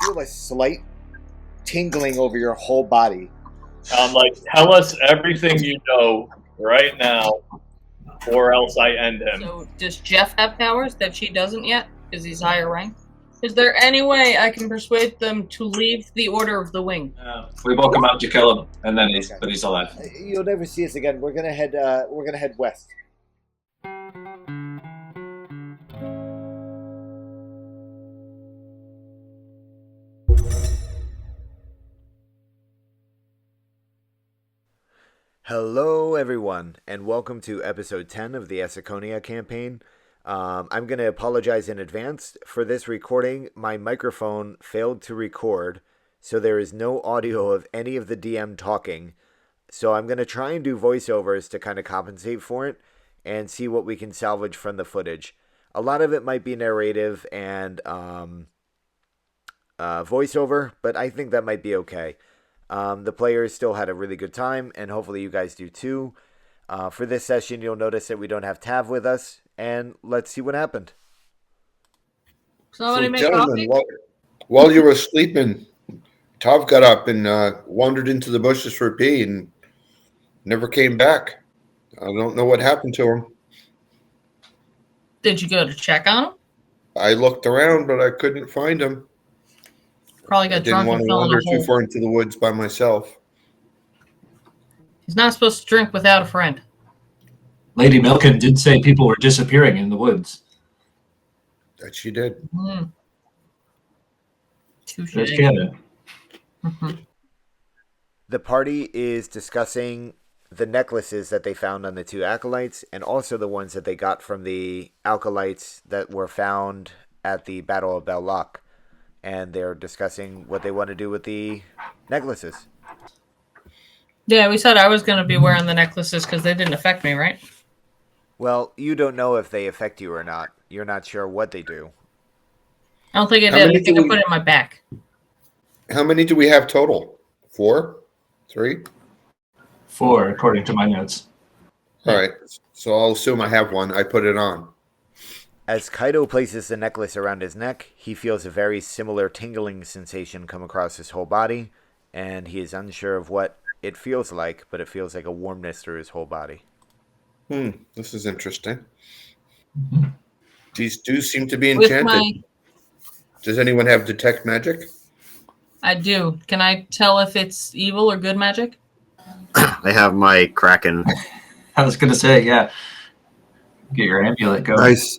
feel a slight tingling over your whole body. I'm like, tell us everything you know right now, or else I end him. So does Jeff have powers that she doesn't yet? Because he's higher rank? Is there any way I can persuade them to leave the Order of the Wing? We woke him up to kill him, and then but he's alive. You'll never see us again. We're gonna head west. Hello, everyone, and welcome to episode 10 of the Esaconia campaign. I'm going to apologize in advance. For this recording, my microphone failed to record, so there is no audio of any of the DM talking. So I'm going to try and do voiceovers to kind of compensate for it and see what we can salvage from the footage. A lot of it might be narrative and voiceover, but I think that might be okay. The players still had a really good time, and hopefully you guys do too. For this session, you'll notice that we don't have Tav with us, and let's see what happened. Somebody make coffee? While you were sleeping, Tav got up and wandered into the bushes for a pee and never came back. I don't know what happened to him. Did you go to check on him? I looked around, but I couldn't find him. Probably got drunk and fell in a I didn't want to wander too hole. far into the woods by myself. He's not supposed to drink without a friend. Lady Milken did say people were disappearing in the woods. That she did. Touche. There's canon. The party is discussing the necklaces that they found on the two acolytes, and also the ones that they got from the acolytes that were found at the Battle of Belloc. And they're discussing what they want to do with the necklaces. Yeah, we said I was going to be wearing the necklaces because they didn't affect me, right? Well, you don't know if they affect you or not. You're not sure what they do. I don't think it How did. many I think do I put it in my back. How many do we have total? 4? 3? 4, according to my notes. All right. So I'll assume I have one. I put it on. As Kaido places the necklace around his neck, he feels a very similar tingling sensation come across his whole body, and he is unsure of what it feels like, but it feels like a warmness through his whole body. This is interesting. These do seem to be enchanted. Does anyone have detect magic? I do. Can I tell if it's evil or good magic? I have my Kraken. I was going to say, yeah. Get your amulet going. Nice.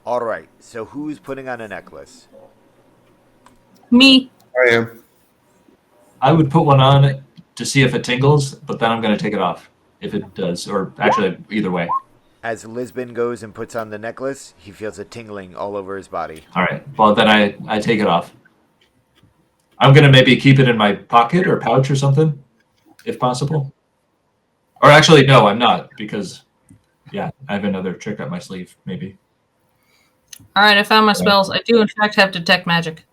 All right, so who's putting on a necklace? Me. I am. I would put one on to see if it tingles, but then I'm going to take it off if it does, or actually either way. As Lisbon goes and puts on the necklace, he feels a tingling all over his body. All right. Well, then I take it off. I'm going to maybe keep it in my pocket or pouch or something, if possible. Or actually, no, I'm not, because, yeah, I have another trick up my sleeve, maybe. All right, I found my spells. I do, in fact, have detect magic.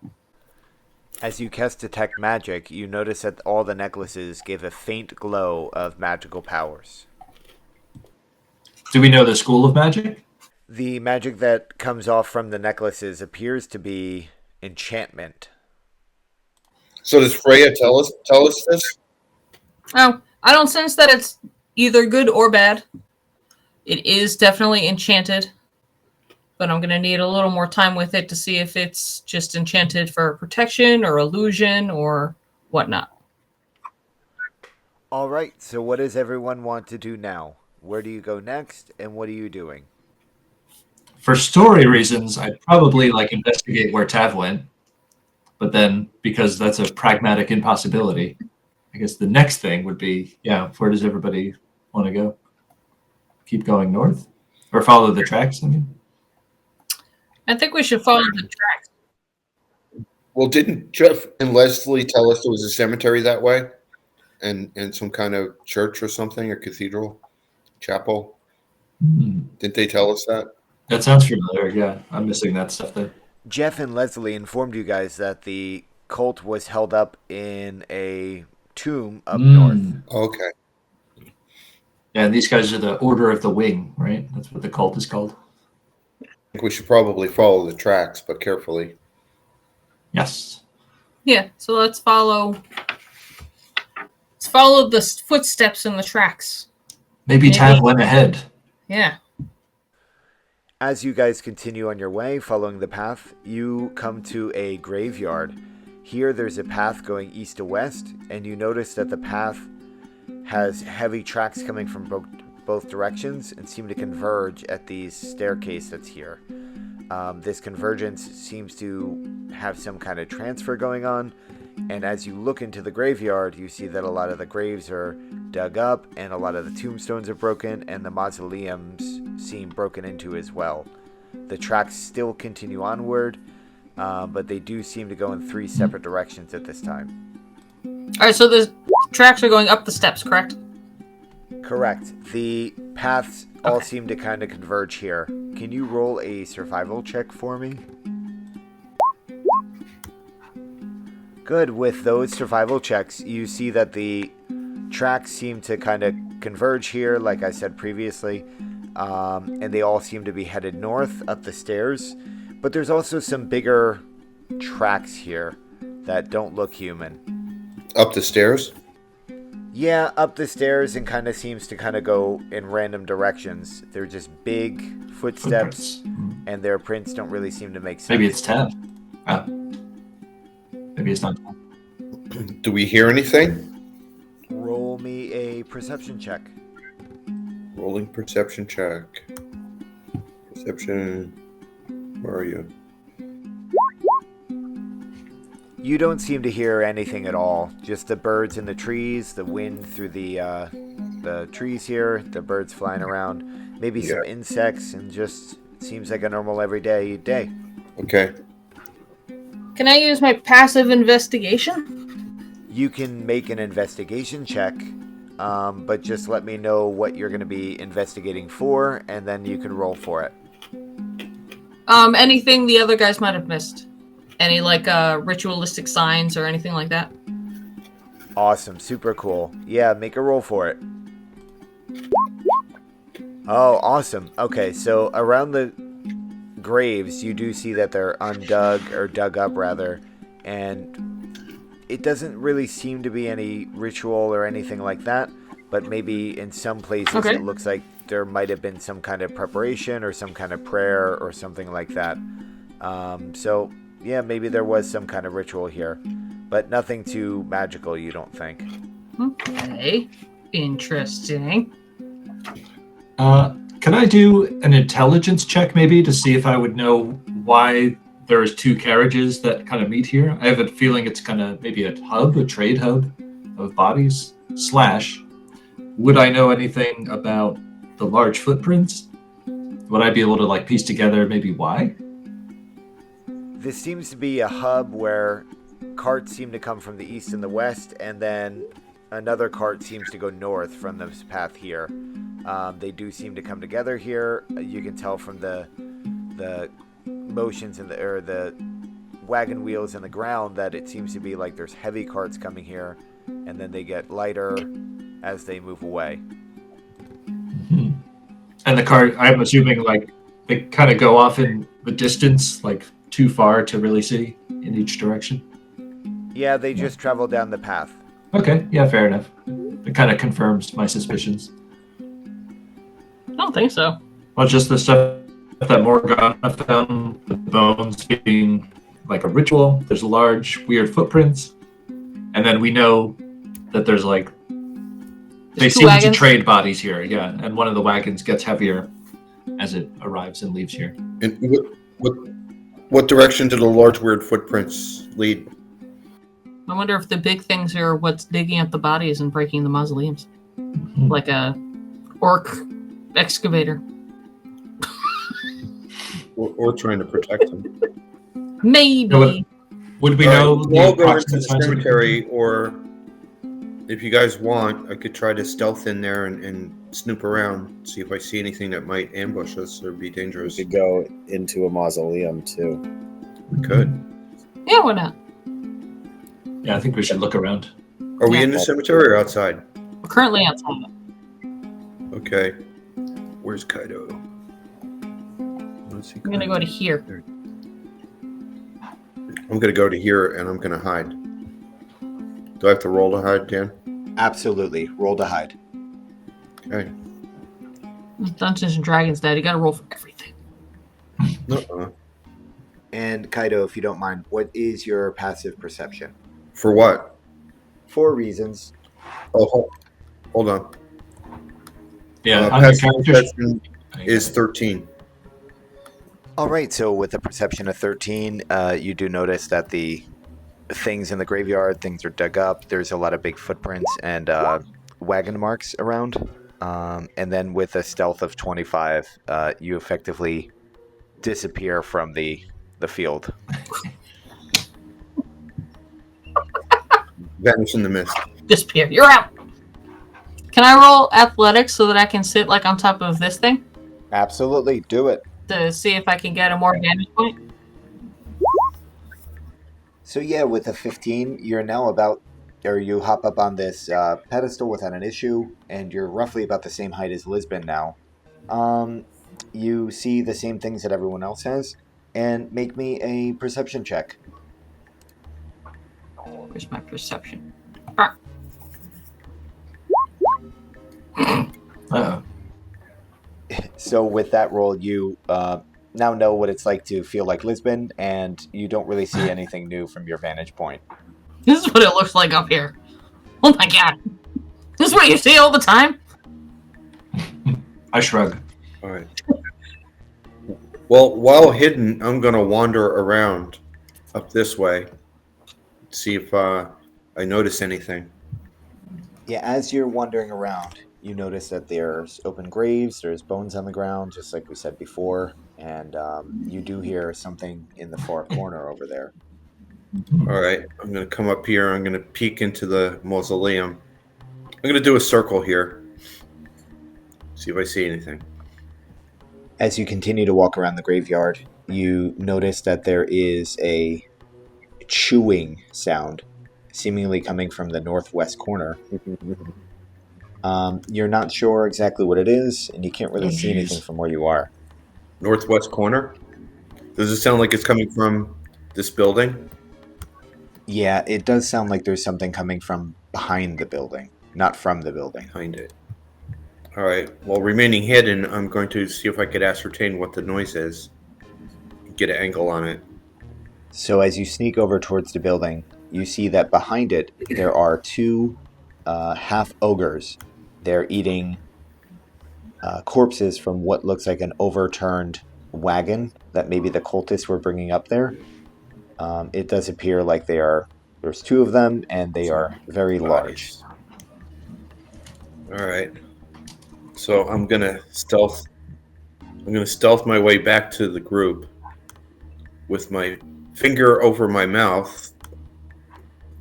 As you cast Detect Magic, you notice that all the necklaces give a faint glow of magical powers. Do we know the school of magic? The magic that comes off from the necklaces appears to be enchantment. So does Freya tell us this? Oh, I don't sense that it's either good or bad. It is definitely enchanted, but I'm going to need a little more time with it to see if it's just enchanted for protection or illusion or whatnot. All right, so what does everyone want to do now? Where do you go next, and what are you doing? For story reasons, I'd probably investigate where Tav went, but then because that's a pragmatic impossibility, I guess the next thing would be, where does everybody want to go? Keep going north? Or follow the tracks, I mean? I think we should follow the tracks. Well, didn't Jeff and Leslie tell us there was a cemetery that way? And some kind of church or something, a cathedral, chapel? Didn't they tell us that? That sounds familiar, yeah. I'm missing that stuff there. Jeff and Leslie informed you guys that the cult was held up in a tomb up north. Okay. Yeah, and these guys are the Order of the Wing, right? That's what the cult is called. think we should probably follow the tracks, but carefully. Yes. Yeah, so let's follow the footsteps in the tracks. Maybe Tav went ahead. Yeah. As you guys continue on your way, following the path, you come to a graveyard. Here there's a path going east to west, and you notice that the path has heavy tracks coming from both directions and seem to converge at the staircase that's here. This convergence seems to have some kind of transfer going on, and as you look into the graveyard, you see that a lot of the graves are dug up, and a lot of the tombstones are broken, and the mausoleums seem broken into as well. The tracks still continue onward, but they do seem to go in 3 separate directions at this time. Alright, so the tracks are going up the steps, correct? Correct. The paths all seem to kind of converge here. Can you roll a survival check for me? Good. With those survival checks, you see that the tracks seem to kind of converge here, like I said previously, and they all seem to be headed north up the stairs. But there's also some bigger tracks here that don't look human. Up the stairs? Yeah, up the stairs, and kind of seems to kind of go in random directions. They're just big footsteps, and their prints don't really seem to make sense. Maybe it's Tav. Maybe it's not. Do we hear anything? Roll me a perception check. Rolling perception check. Perception. Where are you? You don't seem to hear anything at all. Just the birds in the trees, the wind through the trees here, the birds flying around, maybe some insects, and just seems like a normal everyday day. Okay. Can I use my passive investigation? You can make an investigation check, but just let me know what you're going to be investigating for, and then you can roll for it. Anything the other guys might have missed. Any, ritualistic signs or anything like that? Awesome. Super cool. Yeah, make a roll for it. Oh, awesome. Okay, so around the graves, you do see that they're undug, or dug up, rather, and it doesn't really seem to be any ritual or anything like that, but maybe in some places it looks like there might have been some kind of preparation or some kind of prayer or something like that. So... yeah, maybe there was some kind of ritual here, but nothing too magical, you don't think? Okay, interesting. Can I do an intelligence check, maybe, to see if I would know why there's 2 carriages that kind of meet here? I have a feeling it's kind of maybe a hub, a trade hub of bodies, / would I know anything about the large footprints? Would I be able to, piece together maybe why? This seems to be a hub where carts seem to come from the east and the west, and then another cart seems to go north from this path here. They do seem to come together here. You can tell from the motions in the wagon wheels in the ground that it seems to be like there's heavy carts coming here, and then they get lighter as they move away. Mm-hmm. And the cart, I'm assuming, they kind of go off in the distance, too far to really see in each direction? Yeah, they just travel down the path. Okay, yeah, fair enough. It kind of confirms my suspicions. I don't think so. Well, just the stuff that Morgana found, the bones being like a ritual, there's large, weird footprints, and then we know that there's they seem to trade bodies here, yeah, and one of the wagons gets heavier as it arrives and leaves here. And what direction do the large weird footprints lead? I wonder if the big things are what's digging up the bodies and breaking the mausoleums. Mm-hmm. Like a orc excavator. or trying to protect them. Maybe. Would we know? We'll go into the cemetery, or if you guys want, I could try to stealth in there and snoop around, see if I see anything that might ambush us or be dangerous. We could go into a mausoleum too. We could. Yeah, why not? Yeah, I think we should look around. Are we in the cemetery or outside? We're currently outside. Okay. Where's Kaido? I'm gonna go to here. I'm gonna go to here and I'm gonna hide. Do I have to roll to hide, Dan? Absolutely. Roll to hide. Okay. Dungeons and Dragons, Dad. You gotta roll for everything. Uh-uh. And Kaido, if you don't mind, what is your passive perception? For what? 4 reasons. Oh, hold on. Yeah, on your passive character perception is 13. All right, so with a perception of 13, you do notice that the things in the graveyard, things are dug up. There's a lot of big footprints and wagon marks around. And then with a stealth of 25, you effectively disappear from the field. Vanish in the mist. Disappear. You're out. Can I roll athletics so that I can sit like on top of this thing Absolutely, do it. to see if I can get a more vantage point? So yeah, with a 15, you're now you hop up on this pedestal without an issue, and you're roughly about the same height as Lisbon now. You see the same things that everyone else has, and make me a perception check. Where's my perception? Uh-oh. So with that roll, you now know what it's like to feel like Lisbon, and you don't really see anything new from your vantage point. This is what it looks like up here. Oh my god. This is what you see all the time? I shrug. All right. Well, while hidden, I'm going to wander around up this way, see if I notice anything. Yeah, as you're wandering around, you notice that there's open graves, there's bones on the ground, just like we said before, and you do hear something in the far corner over there. All right, I'm going to come up here. I'm going to peek into the mausoleum. I'm going to do a circle here, see if I see anything. As you continue to walk around the graveyard, you notice that there is a chewing sound, seemingly coming from the northwest corner. You're not sure exactly what it is, and you can't really see anything from where you are. Northwest corner? Does it sound like it's coming from this building? Yeah, it does sound like there's something coming from behind the building, not from the building. Behind it. All right. Well, remaining hidden, I'm going to see if I could ascertain what the noise is. Get an angle on it. So as you sneak over towards the building, you see that behind it there are 2 half ogres. They're eating corpses from what looks like an overturned wagon that maybe the cultists were bringing up there. It does appear like there's 2 of them, and they are very large. All right. So I'm gonna stealth my way back to the group with my finger over my mouth.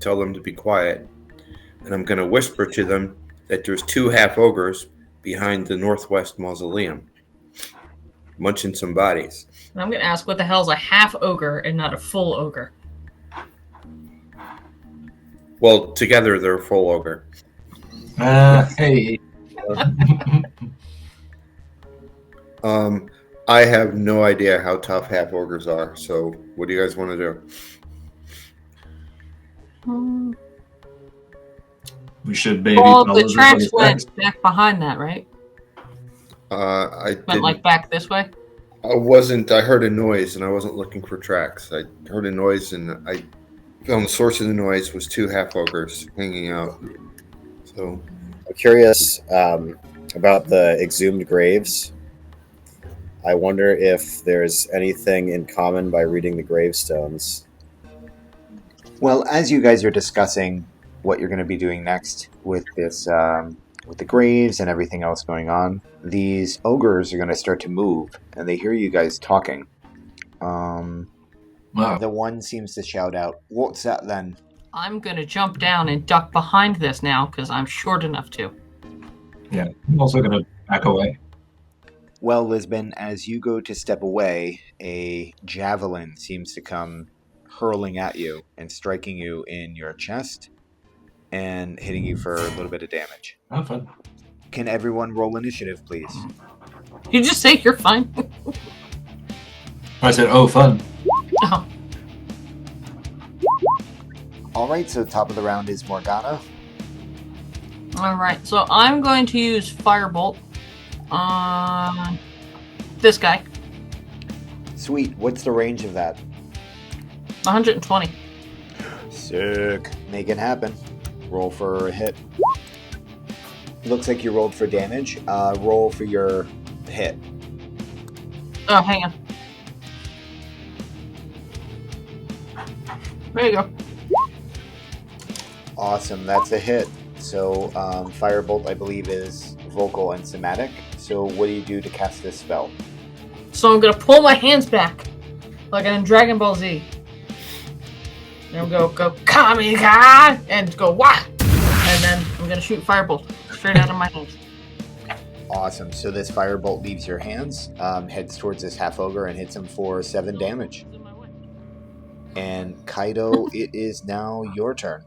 Tell them to be quiet, and I'm gonna whisper to them that there's 2 half ogres behind the northwest mausoleum, munching some bodies. And I'm gonna ask, what the hell is a half ogre and not a full ogre? Well, together they're a full ogre. Hey. I have no idea how tough half ogres are. So, what do you guys want to do? We should maybe. Well, the tracks went back behind that, right? I Went like back this way. I wasn't. I heard a noise, and I wasn't looking for tracks. I heard a noise, and I found the source of the noise was 2 half ogres hanging out. So, I'm curious about the exhumed graves. I wonder if there's anything in common by reading the gravestones. Well, as you guys are discussing what you're going to be doing next with this, with the graves and everything else going on, these ogres are going to start to move, and they hear you guys talking. Wow. The one seems to shout out, "What's that then?" I'm gonna jump down and duck behind this now because I'm short enough to. Yeah, I'm also going to back away. Well, Lisbon, as you go to step away, a javelin seems to come hurling at you and striking you in your chest and hitting you for a little bit of damage. Oh, fun. Can everyone roll initiative, please? You just say you're fine. I said, oh, fun. Oh, All right, so top of the round is Morgana. all right. So I'm going to use Firebolt on this guy. Sweet. What's the range of that? 120. Sick. Make it happen. Roll for a hit. Looks like you rolled for damage. Roll for your hit. Oh, hang on. There you go. Awesome. That's a hit. So Firebolt, I believe, is vocal and somatic. So what do you do to cast this spell? So I'm gonna pull my hands back, like in Dragon Ball Z. And I'm gonna go Kamika and go wah, and then I'm gonna shoot Firebolt straight out of my hands. Awesome. So this Firebolt leaves your hands, heads towards this half ogre, and hits him for 7 damage. And Kaido, it is now your turn.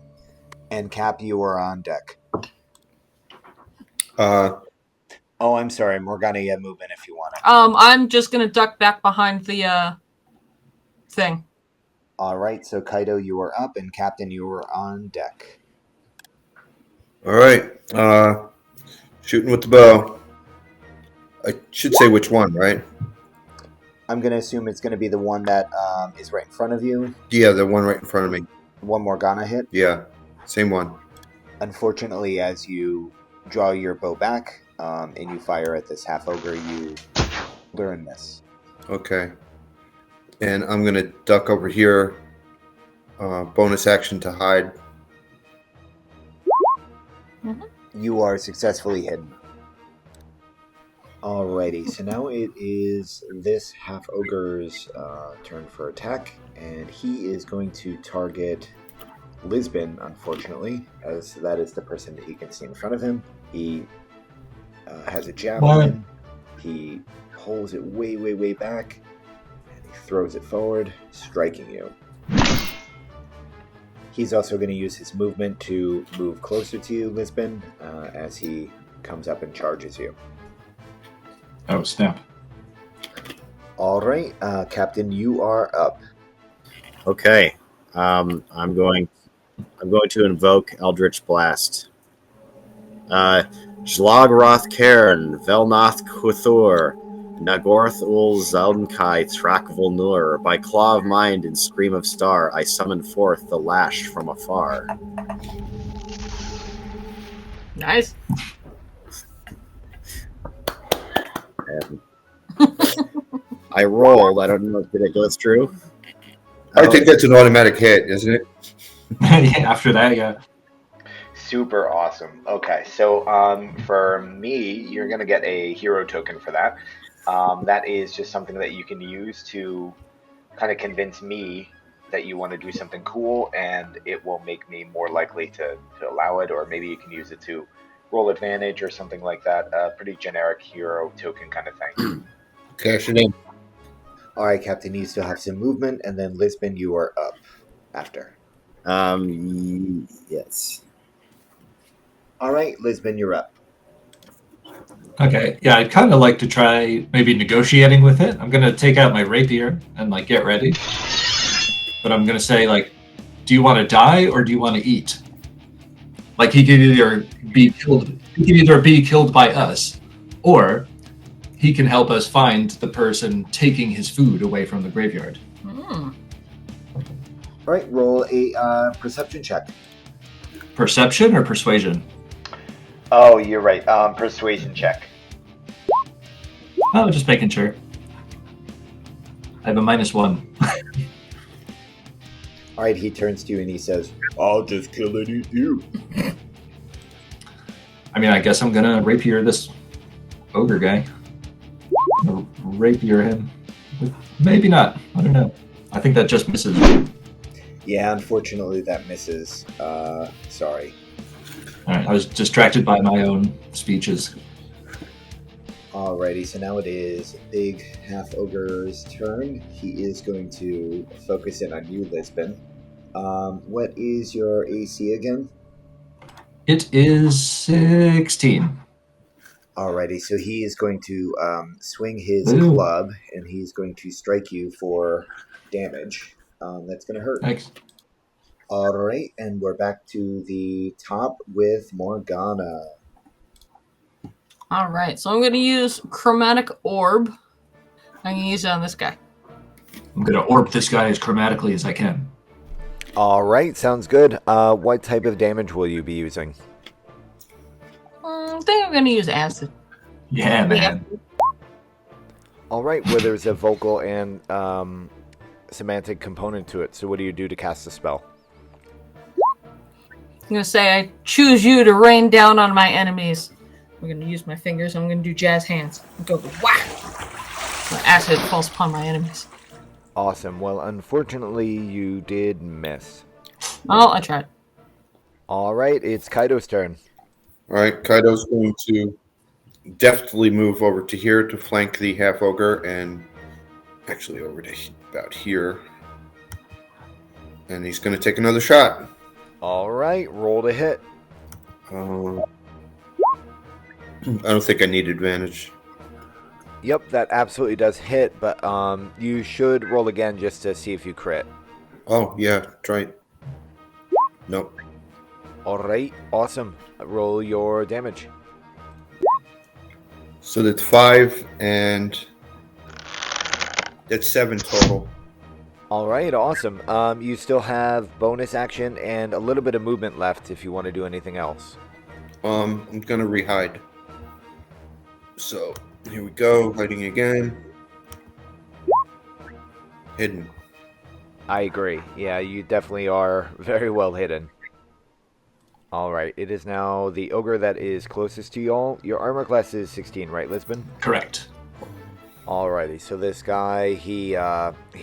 And Cap, you are on deck. Oh, I'm sorry, Morgana. You have movement if you want it. I'm just gonna duck back behind the thing. All right. So Kaido, you are up, and Captain, you are on deck. All right. Shooting with the bow. I should say which one, right? I'm going to assume it's going to be the one that is right in front of you. Yeah, the one right in front of me. One Morgana hit. Yeah, same one. Unfortunately, as you draw your bow back and you fire at this half ogre, you learn this. Okay. And I'm going to duck over here. Bonus action to hide. You are successfully hidden. Alrighty, so now it is this half ogre's turn for attack, and he is going to target Lisbon, unfortunately, as that is the person that he can see in front of him. He has a javelin. He pulls it way, way, way back, and he throws it forward, striking you. He's also going to use his movement to move closer to you, Lisbon, as he comes up and charges you. Oh, snap. All right, Captain, you are up. Okay. I'm going to invoke Eldritch Blast. Zlogroth Cairn, Velnoth Kuthur, Nagorth Ul Zeldenkai Trakvul Nur. By claw of mind and scream of star, I summon forth the lash from afar. Nice. And I rolled. I don't know if it goes through. I think that's an automatic hit, isn't it? Yeah, after that, yeah. Super awesome. Okay, so for me, you're going to get a hero token for that. That is just something that you can use to kind of convince me that you want to do something cool, and it will make me more likely to allow it, or maybe you can use it to roll advantage or something like that. A pretty generic hero token kind of thing. Cash it in. All right, Captain, you still have some movement, and then Lisbon, you are up after. Yes. All right, Lisbon, you're up. Okay, yeah, I'd kind of like to try maybe negotiating with it. I'm going to take out my rapier and, like, get ready. But I'm going to say, like, do you want to die or do you want to eat? Like, he could either be killed by us, or he can help us find the person taking his food away from the graveyard. Mm. All right, roll a perception check. Perception or persuasion? Oh, you're right. Persuasion check. Oh, just making sure. I have a -1. All right, he turns to you and he says, "I'll just kill and eat you." I mean, I guess I'm gonna rapier this ogre guy. Rapier him. Maybe not. I don't know. I think that just misses. Yeah, unfortunately, that misses. Sorry. All right, I was distracted by my own speeches. Alrighty, so now it is Big Half Ogre's turn. He is going to focus in on you, Lisbon. What is your AC again? It is 16. Alrighty, so he is going to swing his Ooh. club, and he's going to strike you for damage. That's going to hurt. Thanks. Alright, and we're back to the top with Morgana. All right, so I'm going to use Chromatic Orb. I'm going to use it on this guy. I'm going to orb this guy as chromatically as I can. Alright, sounds good. What type of damage will you be using? I think I'm going to use Acid. Yeah, man. Alright, well, there's a vocal and semantic component to it, so what do you do to cast the spell? I'm going to say, I choose you to rain down on my enemies. I'm going to use my fingers. I'm going to do jazz hands. And go whack! So acid falls upon my enemies. Awesome. Well, unfortunately, you did miss. Oh, I tried. Alright, it's Kaido's turn. All right, Kaido's going to deftly move over to here to flank the half ogre, and actually over to about here. And he's going to take another shot. Alright, roll to hit. I don't think I need advantage. Yep, that absolutely does hit, but you should roll again just to see if you crit. Oh, yeah, try it. Nope. Alright, awesome. Roll your damage. So that's 5, and that's 7 total. Alright, awesome. You still have bonus action and a little bit of movement left if you want to do anything else. I'm going to rehide. So, here we go, hiding again. Hidden. I agree. Yeah, you definitely are very well hidden. Alright, it is now the ogre that is closest to y'all. Your armor class is 16, right, Lisbon? Correct. Alrighty, so this guy, he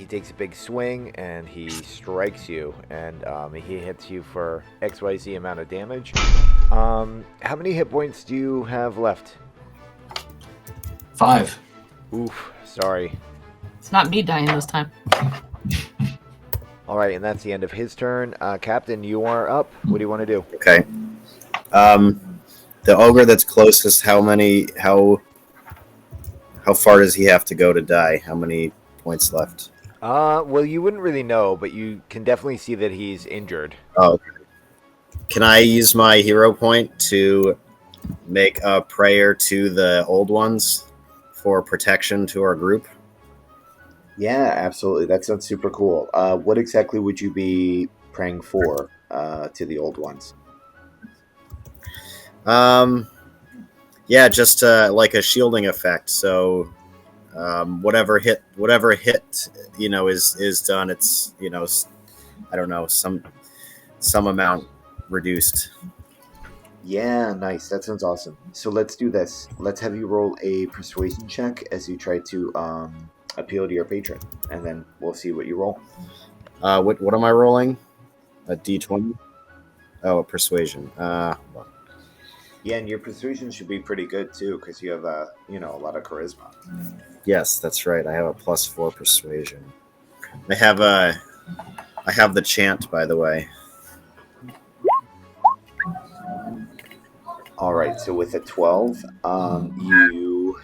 takes a big swing and he strikes you, and he hits you for XYZ amount of damage. How many hit points do you have left? 5. Oof, sorry. It's not me dying this time. Alright, and that's the end of his turn. Captain, you are up. What do you want to do? Okay. The ogre that's closest, how far does he have to go to die? How many points left? Well, you wouldn't really know, but you can definitely see that he's injured. Oh. Can I use my hero point to make a prayer to the old ones for protection to our group? Yeah, absolutely. That sounds super cool. What exactly would you be praying for to the old ones? Yeah, just like a shielding effect. So whatever hit is done. It's I don't know, some amount reduced. Yeah, nice. That sounds awesome. So let's do this. Let's have you roll a persuasion check as you try to appeal to your patron, and then we'll see what you roll. What am I rolling? A D20? Oh, a persuasion. Yeah, and your persuasion should be pretty good too, because you have a lot of charisma. Yes, that's right. I have a +4 persuasion. I have the chant, by the way. All right, so with a 12, you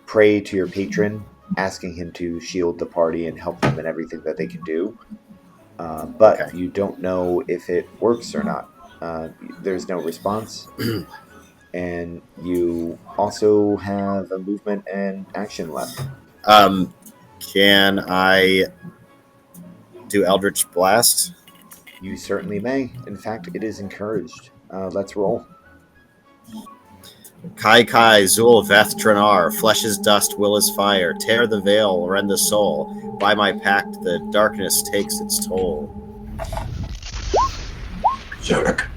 pray to your patron, asking him to shield the party and help them in everything that they can do. But Okay. you don't know if it works or not. There's no response. And you also have a movement and action left. Can I do Eldritch Blast? You certainly may. In fact, it is encouraged. Let's roll. Kai Kai, Zul, Veth, Dranar, flesh is dust, will is fire, tear the veil, rend the soul. By my pact, the darkness takes its toll. Zurk.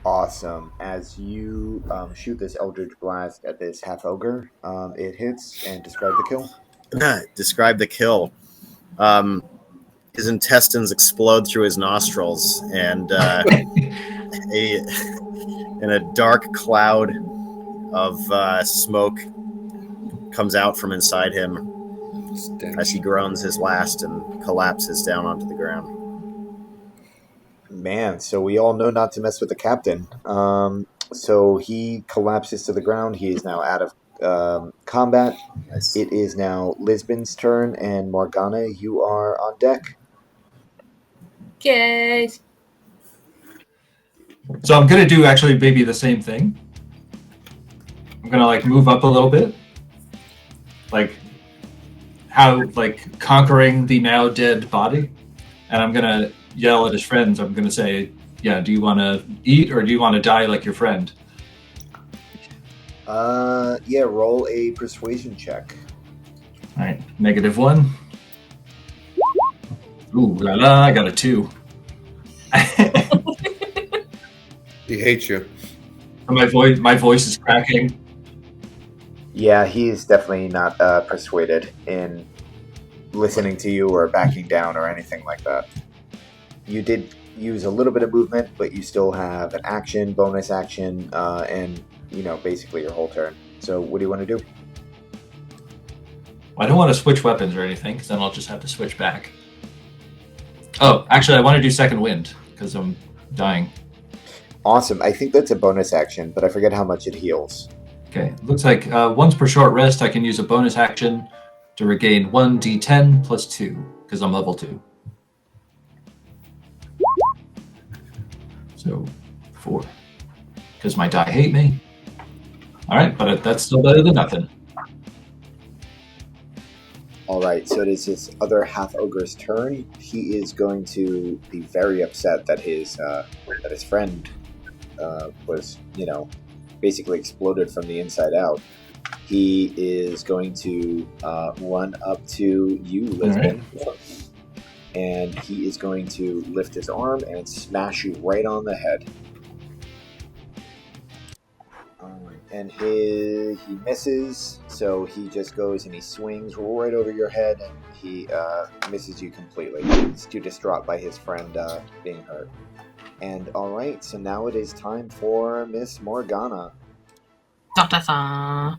Awesome. As you shoot this Eldritch Blast at this half ogre, it hits, and describe the kill. Describe the kill. His intestines explode through his nostrils, and in a dark cloud of smoke comes out from inside him as he groans his last and collapses down onto the ground. Man, so we all know not to mess with the captain. So he collapses to the ground. He is now out of combat. Nice. It is now Lisbon's turn, and Morgana, you are on deck. Okay. So I'm gonna do actually maybe the same thing. I'm gonna like move up a little bit, like how like conquering the now dead body, and I'm gonna yell at his friends. I'm gonna say, "Yeah, do you want to eat or do you want to die like your friend?" Yeah, roll a persuasion check. All right, -1. Ooh la la! I got a 2. He hates you. My voice is cracking. Yeah, he's definitely not persuaded in listening to you or backing down or anything like that. You did use a little bit of movement, but you still have an action, bonus action, and basically your whole turn. So what do you want to do? I don't want to switch weapons or anything, because then I'll just have to switch back. Oh, actually, I want to do second wind because I'm dying. Awesome. I think that's a bonus action, but I forget how much it heals. Okay, looks like once per short rest, I can use a bonus action to regain 1d10 plus 2, because I'm level 2. So, 4. Because my die hate me. Alright, but that's still better than nothing. All right, so it is his other half ogre's turn. He is going to be very upset that his friend was, basically exploded from the inside out. He is going to run up to you, Lisbon, and he is going to lift his arm and smash you right on the head. And he misses, so he just goes and he swings right over your head, and he misses you completely. He's too distraught by his friend being hurt. And alright, so now it is time for Miss Morgana. Da-da-da.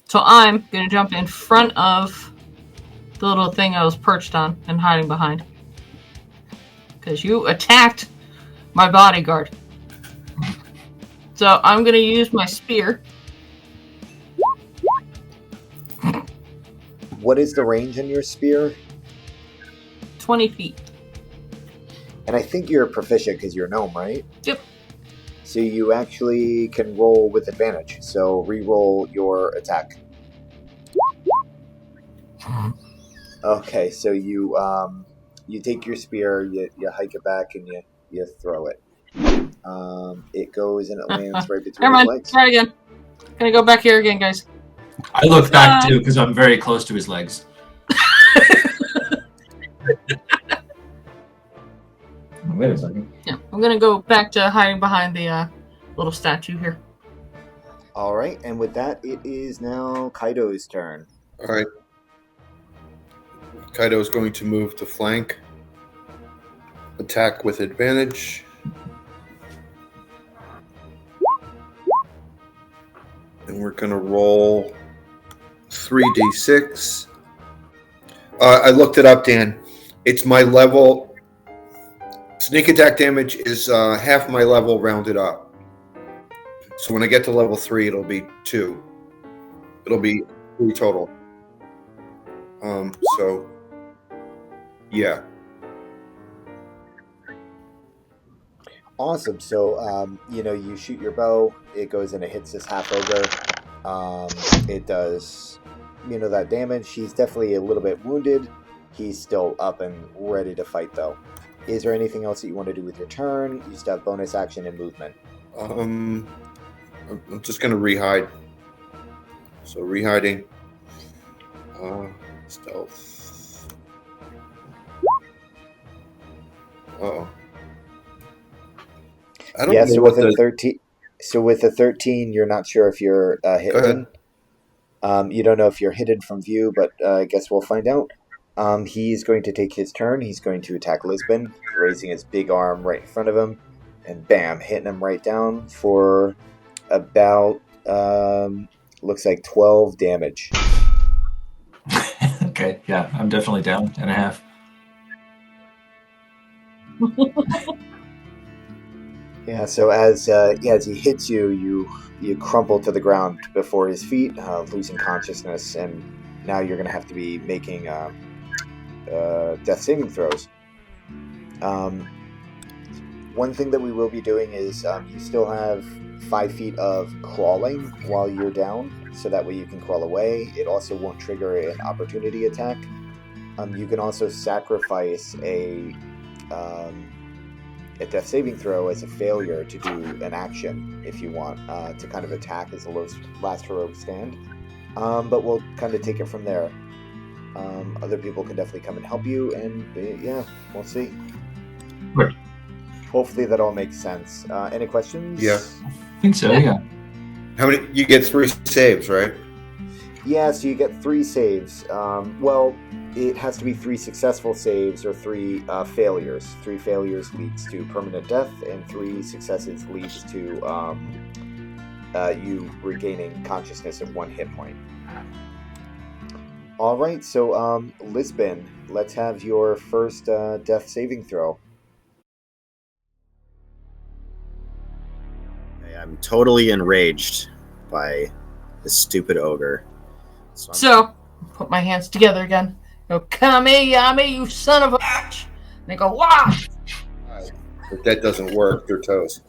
So I'm going to jump in front of the little thing I was perched on and hiding behind. Because you attacked my bodyguard. So I'm going to use my spear. What is the range in your spear? 20 feet. And I think you're proficient because you're a gnome, right? Yep. So you actually can roll with advantage. So re-roll your attack. Okay, so you take your spear, you hike it back, and you throw it. It goes and it lands right between Never his mind. legs. Try it again. Gonna go back here again, guys. I look back too because I'm very close to his legs. Wait a second. Yeah, I'm gonna go back to hiding behind the little statue here. All right, and with that, it is now Kaido's turn. All right. Kaido is going to move to flank. Attack with advantage. And we're going to roll 3d6. I looked it up, Dan. It's my level. Sneak attack damage is half my level rounded up. So when I get to level 3, it'll be 2. It'll be 3 total. So, yeah. Awesome. So, you shoot your bow. It goes and it hits this half ogre. It does, that damage. He's definitely a little bit wounded. He's still up and ready to fight, though. Is there anything else that you want to do with your turn? You just have bonus action and movement. I'm just going to rehide. So, rehiding. Stealth. Uh-oh. I don't know so what with a the... 13, so with a 13, you're not sure if you're hidden. You don't know if you're hidden from view, but I guess we'll find out. He's going to take his turn. He's going to attack Lisbon, raising his big arm right in front of him, and bam, hitting him right down for about looks like 12 damage. Okay, yeah, I'm definitely down and a half. Yeah. So as he hits you, you crumple to the ground before his feet, losing consciousness, and now you're going to have to be making death saving throws. One thing that we will be doing is you still have 5 feet of crawling while you're down, so that way you can crawl away. It also won't trigger an opportunity attack. You can also sacrifice a death saving throw as a failure to do an action if you want to kind of attack as a last heroic stand. But we'll kind of take it from there. Other people can definitely come and help you, and we'll see. Right. Hopefully that all makes sense. Any questions? Yeah. I think so, yeah. How many? You get 3 saves, right? Yeah, so you get 3 saves. Well, it has to be 3 successful saves or 3 failures. 3 failures leads to permanent death, and 3 successes leads to you regaining consciousness of 1 hit point. All right, so Lisbon, let's have your first death saving throw. I'm totally enraged by this stupid ogre. So, put my hands together again. Go, Kameyame, you son of a bitch! And they go, wah! But that doesn't work. They're toast.